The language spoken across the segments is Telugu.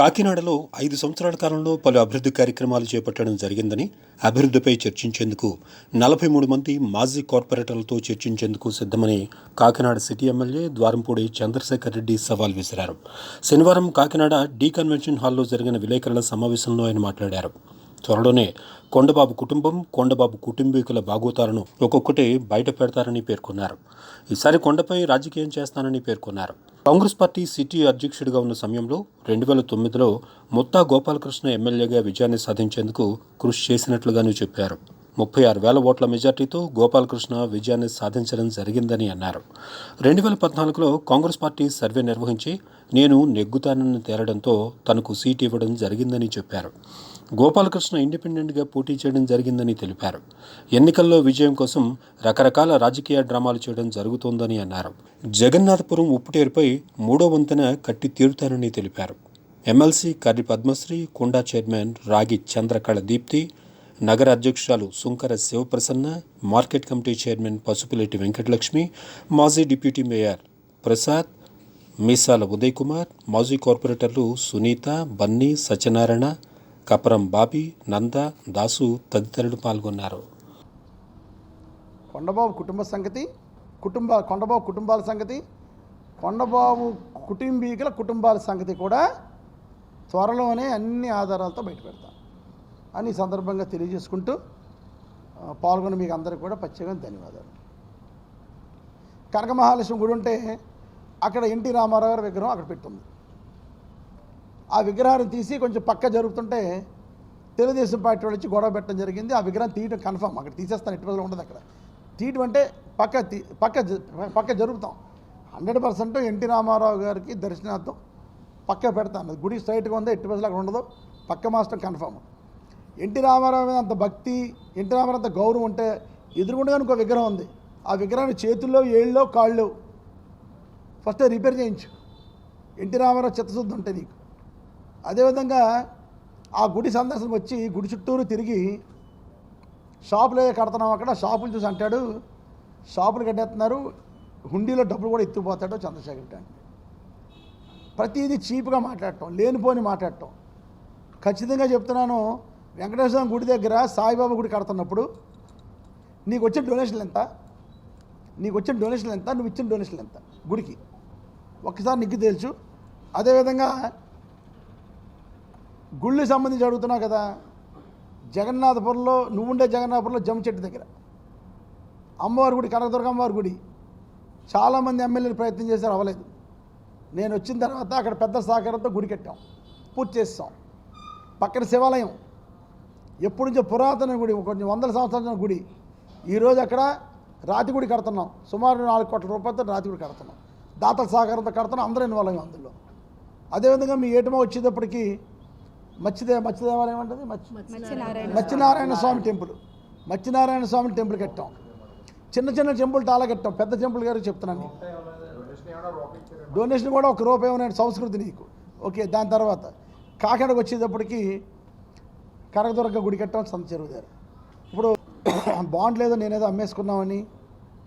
కాకినాడలో 5 సంవత్సరాల కాలంలో పలు అభివృద్ధి కార్యక్రమాలు చేపట్టడం జరిగిందని, అభివృద్ధిపై చర్చించేందుకు 43 మంది మాజీ కార్పొరేటర్లతో చర్చించేందుకు సిద్ధమని కాకినాడ సిటీ ఎమ్మెల్యే ద్వారంపూడి చంద్రశేఖర్ రెడ్డి సవాల్ విసిరారు. శనివారం కాకినాడ డి కన్వెన్షన్ హాల్లో జరిగిన విలేకరుల సమావేశంలో ఆయన మాట్లాడారు. త్వరలోనే కొండబాబు కుటుంబం, కొండబాబు కుటుంబీకుల బాగోతాలను ఒక్కొక్కటి బయట పెడతారని పేర్కొన్నారు. ఈసారి కొండపై రాజకీయం చేస్తానని పేర్కొన్నారు. కాంగ్రెస్ పార్టీ సిటీ అధ్యక్షుడిగా ఉన్న సమయంలో 2009లో ముత్తా గోపాలకృష్ణ ఎమ్మెల్యేగా విజయాన్ని సాధించేందుకు కృషి చేసినట్లుగాను చెప్పారు. 36,000 ఓట్ల మెజార్టీతో గోపాలకృష్ణ విజయాన్ని సాధించడం జరిగిందని అన్నారు. 2014లో కాంగ్రెస్ పార్టీ సర్వే నిర్వహించి నేను నెగ్గుతానని తేలడంతో తనకు సీటు ఇవ్వడం జరిగిందని చెప్పారు. గోపాలకృష్ణ ఇండిపెండెంట్గా పోటీ చేయడం జరిగిందని తెలిపారు. ఎన్నికల్లో విజయం కోసం రకరకాల రాజకీయ డ్రామాలు చేయడం జరుగుతోందని అన్నారు. జగన్నాథపురం ఉప్పుటేరుపై 3వ వంతెన కట్టి తీరుతానని తెలిపారు. ఎమ్మెల్సీ కర్రి పద్మశ్రీ, కుండా చైర్మన్ రాగి చంద్రకళ దీప్తి, నగర అధ్యక్షురాలు Sunkara Sivaprasanna, market committee chairman Pasupuleti Venkatalakshmi, మాజీ డిప్యూటీ మేయర్ ప్రసాద్, మీసాల ఉదయ్ కుమార్, మాజీ కార్పొరేటర్లు సునీత, బన్నీ, సత్యనారాయణ, కపరం బాబీ, నంద, దాసు తదితరులు పాల్గొన్నారు. కొండబాబు కుటుంబ సంగతి, కొండబాబు కుటుంబాల సంగతి, కొండబాబు కుటుంబీకుల కుటుంబాల సంగతి కూడా త్వరలోనే అన్ని ఆధారాలతో బయటపెడతాం అని ఈ సందర్భంగా తెలియజేసుకుంటూ పాల్గొన్న మీకు అందరికీ కూడా ప్రత్యేకంగా ధన్యవాదాలు. కనక మహాలక్ష్మి గుడి ఉంటే అక్కడ ఎన్టీ రామారావు గారి విగ్రహం అక్కడ పెట్టుంది. ఆ విగ్రహాన్ని తీసి కొంచెం పక్క జరుగుతుంటే తెలుగుదేశం పార్టీ వాళ్ళు వచ్చి గొడవ పెట్టడం జరిగింది. ఆ విగ్రహం తీయడం కన్ఫర్మ్, అక్కడ తీసేస్తాను, ఎట్టి రోజులు ఉండదు. అక్కడ తీయడం అంటే పక్క జరుగుతాం. 100% ఎన్టీ రామారావు గారికి దర్శనార్థం పక్క పెడతాను. గుడి స్ట్రైట్గా ఉందో ఎట్టి రోజులు అక్కడ ఉండదు, పక్క మాస్టర్ కన్ఫర్మ్. ఎన్టీ రామారావు మీద అంత భక్తి, ఎన్టీ రామారావు అంత గౌరవం ఉంటే ఎదురుగుండగా ఇంకో విగ్రహం ఉంది. ఆ విగ్రహాన్ని చేతుల్లో, ఏళ్ళలో, కాళ్ళు ఫస్ట్ రిపేర్ చేయించు. ఎన్టీ రామారావు చిత్తశుద్ధి ఉంటే నీకు. అదేవిధంగా ఆ గుడి సందర్శన వచ్చి గుడి చుట్టూరు తిరిగి షాపులు కడుతున్నాం, అక్కడ షాపులు చూసి అంటాడు, షాపులు కట్టేస్తున్నారు, హుండీలో డబ్బులు కూడా ఎత్తుకుపోతాడు చంద్రశేఖర్ రెడ్డి అంటే. ప్రతిదీ చీప్గా మాట్లాడటం, లేనిపోని మాట్లాడటం. ఖచ్చితంగా చెప్తున్నాను, వెంకటేశ్వర గుడి దగ్గర సాయిబాబా గుడి కడుతున్నప్పుడు నీకు వచ్చిన డొనేషన్లు ఎంత, నువ్వు ఇచ్చిన డొనేషన్లు ఎంత గుడికి ఒక్కసారి నీకు తెలుసు. అదేవిధంగా గుళ్ళు సంబంధించి అడుగుతున్నావు కదా, జగన్నాథపురంలో నువ్వుండే జగన్నాథపురంలో జమ్మ చెట్టు దగ్గర అమ్మవారి గుడి, కనకదుర్గ అమ్మవారి గుడి చాలామంది ఎమ్మెల్యేలు ప్రయత్నం చేశారు, అవ్వలేదు. నేను వచ్చిన తర్వాత అక్కడ పెద్ద సహకారంతో గుడి కట్టాం, పూర్తి చేస్తాం. పక్కన శివాలయం, ఎప్పటి నుంచో పురాతన గుడి, కొన్ని 100 సంవత్సరాల గుడి. ఈరోజు అక్కడ రాతి గుడి కడుతున్నాం, సుమారు 4 కోట్ల రూపాయలతో రాతి గుడి కడుతున్నాం, దాతల సహకారంతో కడుతున్నాం, అందరూ ఇన్వాల్వ్ అయ్యాం అందులో. అదేవిధంగా మీ ఏటమో వచ్చేటప్పటికి మత్స్యదేవాలయం ఉంటుంది, మత్స్యనారాయణ స్వామి టెంపుల్, మత్స్యనారాయణ స్వామి టెంపుల్ కట్టాం. చిన్న చిన్న టెంపుల్ చాలా కట్టాం. పెద్ద టెంపుల్ గారికి చెప్తున్నాను, డొనేషన్ కూడా ₹1 నేను సంస్కృతి నీకు ఓకే. దాని తర్వాత కాకినాడకు వచ్చేటప్పటికి కనకదుర్గ గుడి కట్టాం, సంత చెరువు దగ్గర. ఇప్పుడు బాండ్ లేదో నేనేదో అమ్మేసుకున్నామని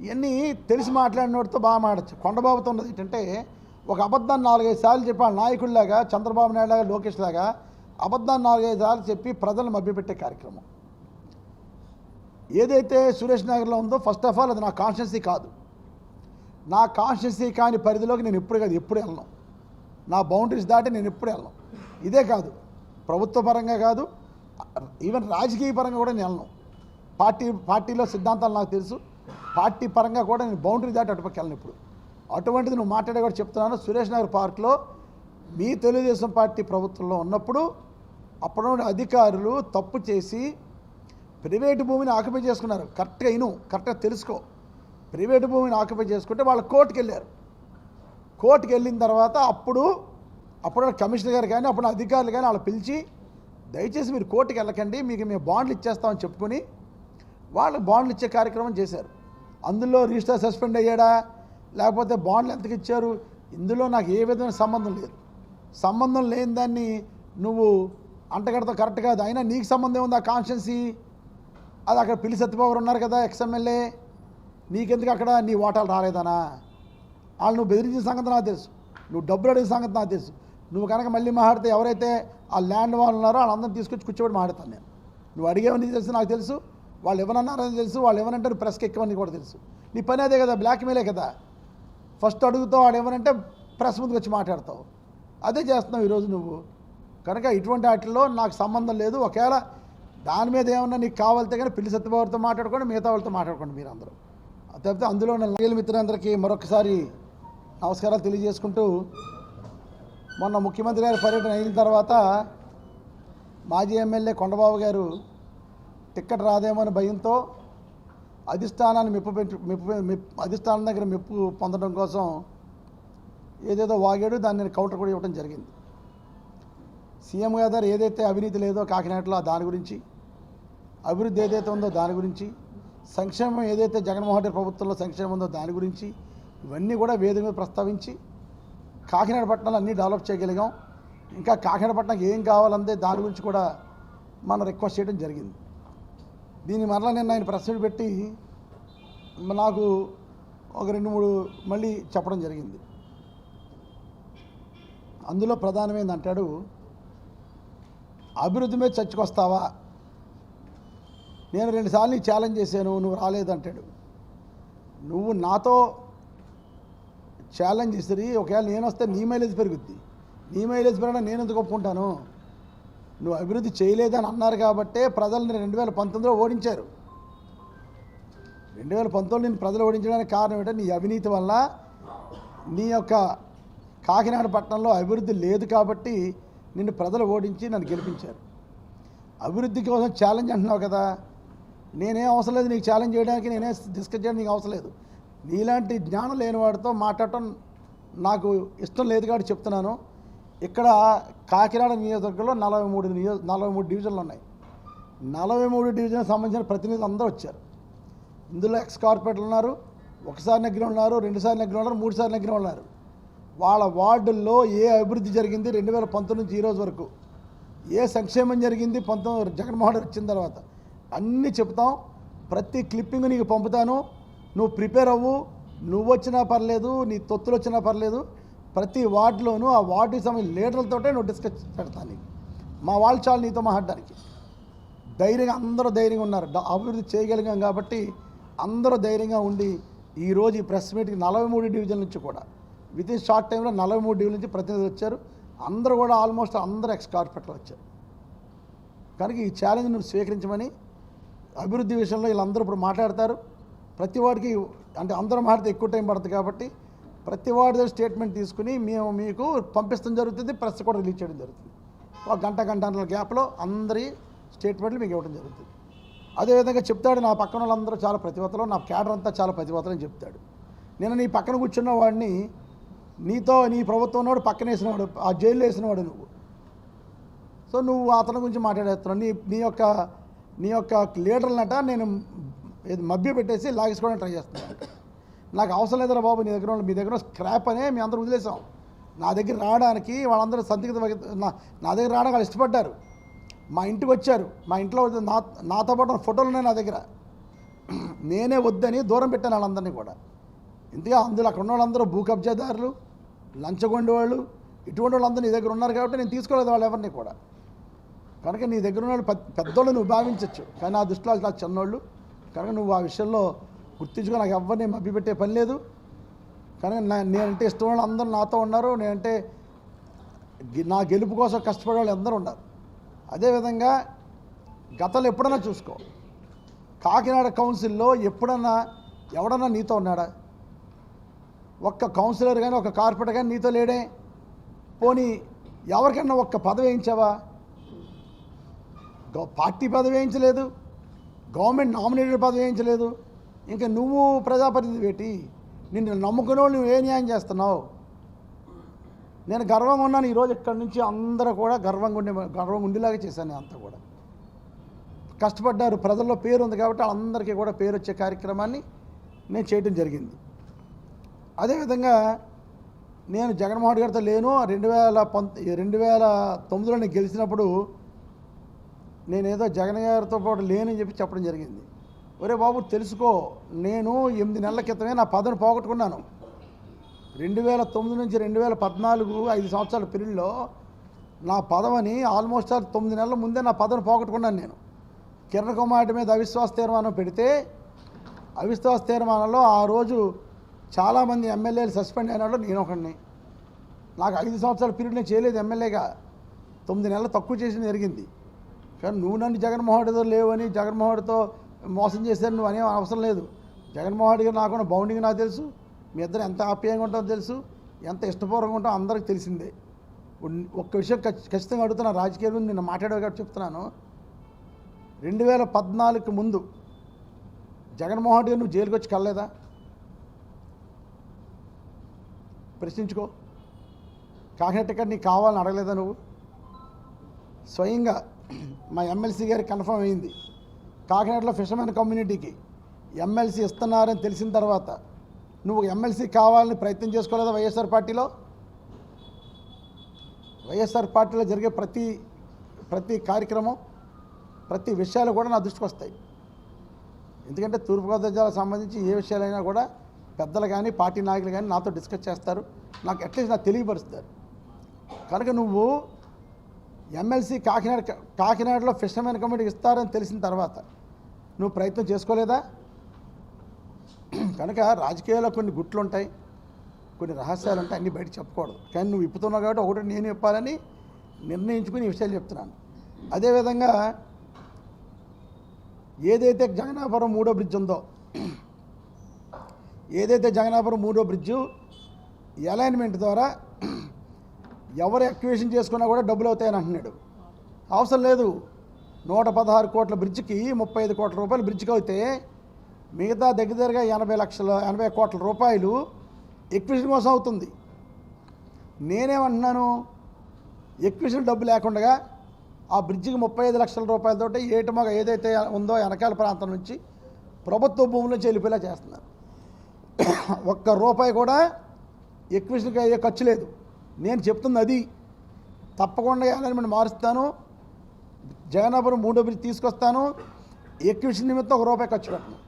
ఇవన్నీ తెలిసి మాట్లాడినోడితో బాగా మాడచ్చు. కొండబాబుతో ఉన్నది ఏంటంటే, ఒక అబద్ధాన్ని 4-5 సార్లు చెప్పాలి. నాయకుడిలాగా, చంద్రబాబు నాయుడు లాగా, లోకేష్ లాగా అబద్ధాన్ని 4-5 సార్లు చెప్పి ప్రజలను మభ్యపెట్టే కార్యక్రమం ఏదైతే సురేష్ నగర్లో ఉందో, ఫస్ట్ ఆఫ్ ఆల్ అది నా కాన్స్టిట్యున్సీ కాదు. నా కాన్స్టిట్యున్సీ కాని పరిధిలోకి నేను ఎప్పుడు వెళ్ళను. నా బౌండరీస్ దాటి నేను ఎప్పుడు వెళ్ళను. ఇదే కాదు, ప్రభుత్వ పరంగా కాదు, ఈవెన్ రాజకీయ పరంగా కూడా నేను వెళ్ళను. పార్టీలో సిద్ధాంతాలు నాకు తెలుసు, పార్టీ పరంగా కూడా నేను బౌండరీ దాటి అటుపక్క వెళ్ళను. ఇప్పుడు అటువంటిది నువ్వు మాట్లాడే కూడా చెప్తున్నాను. సురేష్ నగర్ పార్క్లో మీ తెలుగుదేశం పార్టీ ప్రభుత్వంలో ఉన్నప్పుడు అప్పుడు అధికారులు తప్పు చేసి ప్రైవేటు భూమిని ఆక్యుపై చేసుకున్నారు. కరెక్ట్గా తెలుసుకో. ప్రైవేటు భూమిని ఆక్యుపై చేసుకుంటే వాళ్ళు కోర్టుకు వెళ్ళారు. కోర్టుకు వెళ్ళిన తర్వాత అప్పుడు కమిషనర్ గారు కానీ, అప్పుడు అధికారులు కానీ వాళ్ళు పిలిచి, దయచేసి మీరు కోర్టుకు వెళ్ళకండి, మీకు మేము బాండ్లు ఇచ్చేస్తామని చెప్పుకొని వాళ్ళు బాండ్లు ఇచ్చే కార్యక్రమం చేశారు. అందులో రిజిస్టర్ సస్పెండ్ అయ్యాడా, లేకపోతే బాండ్లు ఎంతకు ఇచ్చారు, ఇందులో నాకు ఏ విధమైన సంబంధం లేదు. సంబంధం లేని దాన్ని నువ్వు అంటగడతావు, కరెక్ట్ కాదు. అయినా నీకు సంబంధం ఉంది, ఆ కాన్స్టిట్యున్సీ అది అక్కడ పిల్లి సత్యబాబు ఉన్నారు కదా ఎక్స్ఎమ్మెల్యే, నీకెందుకు అక్కడ నీ ఓటాలు రాలేదనా? వాళ్ళు నువ్వు బెదిరించిన సంగతి నాకు తెలుసు, నువ్వు డబ్బులు అడిగిన సంగతి నాకు తెలుసు. నువ్వు కనుక మళ్ళీ మాట్లాడితే ఎవరైతే ఆ ల్యాండ్ వాళ్ళు ఉన్నారో వాళ్ళందరినీ తీసుకొచ్చి కూర్చోబెట్టి మాట్లాడతాను నేను. నువ్వు అడిగేవని తెలుసు, నాకు తెలుసు, వాళ్ళు ఎవరన్నారని తెలుసు, వాళ్ళు ఎవరంటారు ప్రెస్కి ఎక్కువని కూడా తెలుసు. నీ పని అదే కదా, బ్లాక్మెయిలే కదా. ఫస్ట్ అడుగుతావు, వాడు ఏమనంటే ప్రెస్ ముందుకు వచ్చి మాట్లాడతావు. అదే చేస్తున్నావు ఈరోజు నువ్వు. కనుక ఇటువంటి వాటిల్లో నాకు సంబంధం లేదు. ఒకవేళ దాని మీద ఏమన్నా నీకు కావాలితే కానీ పిల్లి సత్యబాబుతో మాట్లాడుకోండి, మిగతా వాళ్ళతో మాట్లాడుకోండి మీరు అందరూ. తప్పితే అందులో మహిళల మిత్రులందరికీ మరొకసారి నమస్కారాలు తెలియజేసుకుంటూ, మొన్న ముఖ్యమంత్రి గారి పర్యటన అయిన తర్వాత మాజీ ఎమ్మెల్యే కొండబాబు గారు టిక్కెట్ రాదేమని భయంతో అధిష్టానాన్ని అధిష్టానం దగ్గర మెప్పు పొందడం కోసం ఏదేదో వాగాడు. దాన్ని నేను కౌంటర్ కూడా ఇవ్వడం జరిగింది. సీఎం గారు ఏదైతే అవినీతి లేదో కాకినాడలో దాని గురించి, అభివృద్ధి ఏదైతే ఉందో దాని గురించి, సంక్షేమం ఏదైతే జగన్మోహన్ రెడ్డి ప్రభుత్వంలో సంక్షేమం ఉందో దాని గురించి, ఇవన్నీ కూడా వేదిక మీద ప్రస్తావించి కాకినాడ పట్టణంలో అన్నీ డెవలప్ చేయగలిగాం. ఇంకా కాకినాడ పట్టణంకి ఏం కావాలంటే దాని గురించి కూడా మనం రిక్వెస్ట్ చేయడం జరిగింది. దీని మరలా నేను ఆయన ప్రెస్ మీట్ పెట్టి నాకు ఒక 2-3 మళ్ళీ చెప్పడం జరిగింది. అందులో ప్రధానమైంది అంటాడు, అభివృద్ధి మీద చర్చకొస్తావా? నేను 2 సార్లు ఛాలెంజ్ చేశాను, నువ్వు రాలేదంటాడు. నువ్వు నాతో ఛాలెంజ్ చేసి ఒకవేళ నేను వస్తే నీ మైలేజ్ పెరుగుద్ది. నీ మైలేజ్ పెరగడం నేను ఎందుకు ఒప్పుకుంటాను? నువ్వు అభివృద్ధి చేయలేదని అన్నారు కాబట్టే ప్రజల్ని 2019లో ఓడించారు. 2019 నేను ప్రజలు ఓడించడానికి కారణం ఏంటంటే నీ అవినీతి వల్ల. నీ యొక్క కాకినాడ పట్టణంలో అభివృద్ధి లేదు కాబట్టి నిన్ను ప్రజలు ఓడించి నన్ను గెలిపించారు. అభివృద్ధి కోసం ఛాలెంజ్ అంటున్నావు కదా, నేనేం అవసరం లేదు నీకు ఛాలెంజ్ చేయడానికి, నేనే డిస్కస్ చేయడానికి నీకు అవసరం లేదు. నీలాంటి జ్ఞానం లేని వాడితో మాట్లాడటం నాకు ఇష్టం లేదు కాబట్టి చెప్తున్నాను. ఇక్కడ కాకినాడ నియోజకవర్గంలో 43 డివిజన్లు ఉన్నాయి. 43 డివిజన్కి సంబంధించిన ప్రతినిధులు అందరూ వచ్చారు. ఇందులో ఎక్స్ కార్పొరేటర్లు ఉన్నారు, ఒకసారి నెగ్గిన ఉన్నారు, 2 సార్లు నెగ్గిన ఉన్నారు, 3 సార్లు నెగ్గిన ఉన్నారు. వాళ్ళ వార్డుల్లో ఏ అభివృద్ధి జరిగింది 2019 నుంచి ఈరోజు వరకు, ఏ సంక్షేమం జరిగింది జగన్మోహన్ రెడ్డి వచ్చిన తర్వాత అన్నీ చెప్తాం. ప్రతి క్లిప్పింగ్ నీకు పంపుతాను, నువ్వు ప్రిపేర్ అవ్వు. నువ్వు వచ్చినా పర్లేదు, నీ తొత్తులు వచ్చినా పర్లేదు, ప్రతి వార్డులోనూ ఆ వార్డుకి సంబంధించిన లీడర్లతోటే నువ్వు డిస్కస్ పెడతాను నీకు. మా వాళ్ళు చాలు నీతో మాట్లాడడానికి. ధైర్యంగా అందరూ ధైర్యంగా ఉన్నారు. అభివృద్ధి చేయగలిగాం కాబట్టి అందరూ ధైర్యంగా ఉండి ఈరోజు ఈ ప్రెస్ మీట్కి 43 డివిజన్ల నుంచి కూడా వితిన్ షార్ట్ టైంలో 43 డివిజన్ నుంచి ప్రతినిధులు వచ్చారు. అందరూ కూడా ఆల్మోస్ట్ అందరూ ఎక్స్ కార్పొరేటర్లు వచ్చారు. కనుక ఈ ఛాలెంజ్ నువ్వు స్వీకరించమని, అభివృద్ధి విషయంలో వీళ్ళందరూ ఇప్పుడు మాట్లాడతారు. ప్రతి వాడికి అంటే అందరూ మాట్లాడితే ఎక్కువ టైం పడుతుంది కాబట్టి ప్రతి వాడి దగ్గర స్టేట్మెంట్ తీసుకుని మేము మీకు పంపిస్తాం జరుగుతుంది. ప్రెస్ కూడా రిలీజ్ చేయడం జరుగుతుంది. ఒక గంటన్నర గ్యాప్లో అందరి స్టేట్మెంట్లు మీకు ఇవ్వడం జరుగుతుంది. అదేవిధంగా చెప్తాడు, నా పక్కన వాళ్ళందరూ చాలా ప్రతిభతలు, నా క్యాడర్ అంతా చాలా ప్రతిభతలు అని చెప్తాడు. నేను నీ పక్కన కూర్చున్న వాడిని, నీతో నీ ప్రభుత్వం ఉన్నవాడు పక్కన వేసినవాడు, ఆ జైల్లో వేసినవాడు నువ్వు. సో నువ్వు అతని గురించి మాట్లాడేస్తున్నావు. నీ యొక్క లీడర్లనట నేను మభ్య పెట్టేసి లాగేసుకోవడానికి ట్రై చేస్తున్నాను. నాకు అవసరం లేదురా బాబు, మీ దగ్గర స్క్రాప్ అనే మీ అందరూ వదిలేసాం. నా దగ్గర రావడానికి వాళ్ళందరూ సందిగ్ధ నా దగ్గర రావడానికి వాళ్ళు ఇష్టపడ్డారు. మా ఇంటికి వచ్చారు, మా ఇంట్లో నాతో పాటు ఫోటోలు ఉన్నాయి నా దగ్గర. నేనే వద్దని దూరం పెట్టాను వాళ్ళందరినీ కూడా. ఇంతగా అందులో అక్కడ ఉన్న వాళ్ళందరూ భూ కబ్జాదారులు, లంచగొండి వాళ్ళు, ఇటువంటి వాళ్ళందరూ నీ దగ్గర ఉన్నారు కాబట్టి నేను తీసుకోలేదు వాళ్ళు ఎవరిని కూడా. కనుక నీ దగ్గర ఉన్న వాళ్ళు పెద్దోళ్ళు నువ్వు భావించవచ్చు, కానీ నా దృష్టిలో చాలా చిన్నోళ్ళు. కనుక నువ్వు ఆ విషయంలో గుర్తించుకో. నాకు ఎవరిని మభ్యపెట్టే పని లేదు. కానీ నేనంటే ఇష్టం వాళ్ళు అందరూ నాతో ఉన్నారు. నేనంటే నా గెలుపు కోసం కష్టపడే వాళ్ళు అందరూ ఉన్నారు. అదేవిధంగా గతంలో ఎప్పుడన్నా చూసుకో, కాకినాడ కౌన్సిల్లో ఎవడన్నా నీతో ఉన్నాడా? ఒక్క కౌన్సిలర్ కానీ ఒక కార్పొరేటర్ కానీ నీతో లేడే? పోనీ ఎవరికన్నా ఒక్క పదవి వేయించావా? పార్టీ పదవి వేయించలేదు, గవర్నమెంట్ నామినేటెడ్ పదవి వేయించలేదు. ఇంకా నువ్వు ప్రజాప్రతినిధి పెట్టి నిన్ను నమ్ముకునే వాళ్ళు నువ్వు ఏ న్యాయం చేస్తున్నావు? నేను గర్వంగా ఉన్నాను. ఈరోజు ఇక్కడి నుంచి అందరూ కూడా గర్వంగా ఉండేలాగా చేశాను. అంతా కూడా కష్టపడ్డారు, ప్రజల్లో పేరు ఉంది కాబట్టి వాళ్ళందరికీ కూడా పేరు వచ్చే కార్యక్రమాన్ని నేను చేయడం జరిగింది. అదేవిధంగా నేను జగన్మోహన్ గారితో లేను. 2009లో నేను గెలిచినప్పుడు నేనేదో జగన్ గారితో పాటు లేనని చెప్పడం జరిగింది. ఒరే బాబు తెలుసుకో, నేను 8 నెలల క్రితమే నా పదవిని పోగొట్టుకున్నాను. 2009 నుంచి 2014 5 సంవత్సరాల పీరియడ్లో నా పదవిని ఆల్మోస్ట్ 9 నెలల ముందే నా పదవిని పోగొట్టుకున్నాను నేను. కిరణ్ కుమార్ రెడ్డి మీద అవిశ్వాస తీర్మానం పెడితే అవిశ్వాస తీర్మానంలో ఆ రోజు చాలామంది ఎమ్మెల్యేలు సస్పెండ్ అయిన వాళ్ళు నేను ఒకడిని. నాకు 5 సంవత్సరాల పీరియడ్ నేను చేయలేదు ఎమ్మెల్యేగా, 9 నెలలు తక్కువ చేసిన జరిగింది. కానీ నువ్వు నన్ను జగన్మోహన్ రెడ్డితో లేవని, జగన్మోహన్ రెడ్డితో మోసం చేశాను నువ్వు అనే అవసరం లేదు. జగన్మోహన్ రెడ్డి గారు నాకున్న బౌండింగ్ నాకు తెలుసు, మీ ఇద్దరు ఎంత ఆప్యాయంగా ఉంటారో తెలుసు, ఎంత ఇష్టపూర్వకంగా ఉంటామో అందరికీ తెలిసిందే. ఒక్క విషయం ఖచ్చితంగా అడుగుతున్నాను, రాజకీయాల గురించి నిన్న మాట్లాడే కాబట్టి చెప్తున్నాను. 2014కి ముందు జగన్మోహన్ రెడ్డి గారు నువ్వు జైలుకి వచ్చి కలలేదా? ప్రశ్నించుకో. కాకినాడ టికెట్ నీకు కావాలని అడగలేదా నువ్వు? స్వయంగా మా ఎమ్మెల్సీ గారికి కన్ఫర్మ్ అయింది. కాకినాడలో ఫిషర్మెన్ కమ్యూనిటీకి ఎమ్మెల్సీ ఇస్తున్నారని తెలిసిన తర్వాత నువ్వు ఎమ్మెల్సీ కావాలని ప్రయత్నం చేసుకోలేదా? వైఎస్ఆర్ పార్టీలో జరిగే ప్రతి కార్యక్రమం, ప్రతి విషయాలు కూడా నా దృష్టికి వస్తాయి. ఎందుకంటే తూర్పుగోదావరి జిల్లాకు సంబంధించి ఏ విషయాలైనా కూడా పెద్దలు కానీ పార్టీ నాయకులు కానీ నాతో డిస్కస్ చేస్తారు, నాకు అట్లీస్ట్ నాకు తెలియపరుస్తారు. కనుక నువ్వు ఎమ్మెల్సీ కాకినాడలో ఫిషర్మెన్ కమిటీకి ఇస్తారని తెలిసిన తర్వాత నువ్వు ప్రయత్నం చేసుకోలేదా? కనుక రాజకీయాల్లో కొన్ని గుట్లు ఉంటాయి, కొన్ని రహస్యాలు ఉంటాయి, అన్నీ బయట చెప్పకూడదు. కానీ నువ్వు ఇప్పుతున్నావు కాబట్టి ఒకటి నేను చెప్పాలని నిర్ణయించుకుని ఈ విషయాలు చెప్తున్నాను. అదేవిధంగా ఏదైతే జగన్నాపురం 3వ బ్రిడ్జ్ ఉందో, ఏదైతే జగన్నాపురం 3వ బ్రిడ్జు అలైన్మెంట్ ద్వారా ఎవరు యాక్టివేషన్ చేసుకున్నా కూడా డబ్బులు అవుతాయని అంటున్నాడు. అవసరం లేదు. 116 కోట్ల బ్రిడ్జికి 35 కోట్ల రూపాయలు బ్రిడ్జికి అవుతే మిగతా దగ్గరగా 80 కోట్ల రూపాయలు ఎక్విజిషన్ కోసం అవుతుంది. నేనేమంటున్నాను, ఎక్విజిషన్ డబ్బు లేకుండా ఆ బ్రిడ్జికి 35 లక్షల రూపాయలతో ఏటమగ ఏదైతే ఉందో వెనకాల ప్రాంతం నుంచి ప్రభుత్వ భూముల నుంచి వెళ్ళిపోయేలా చేస్తున్నారు. ఒక్క రూపాయి కూడా ఎక్విజిషన్కి అయ్యే ఖర్చు లేదు. నేను చెప్తుంది అది. తప్పకుండా అలైన్మెంట్ మారుస్తాను, జగన్నాపురం 3వ బ్రిడ్జ్ తీసుకొస్తాను, ఎక్విజిషన్ నిమిత్తం 1 రూపాయి ఖర్చు పెట్టను.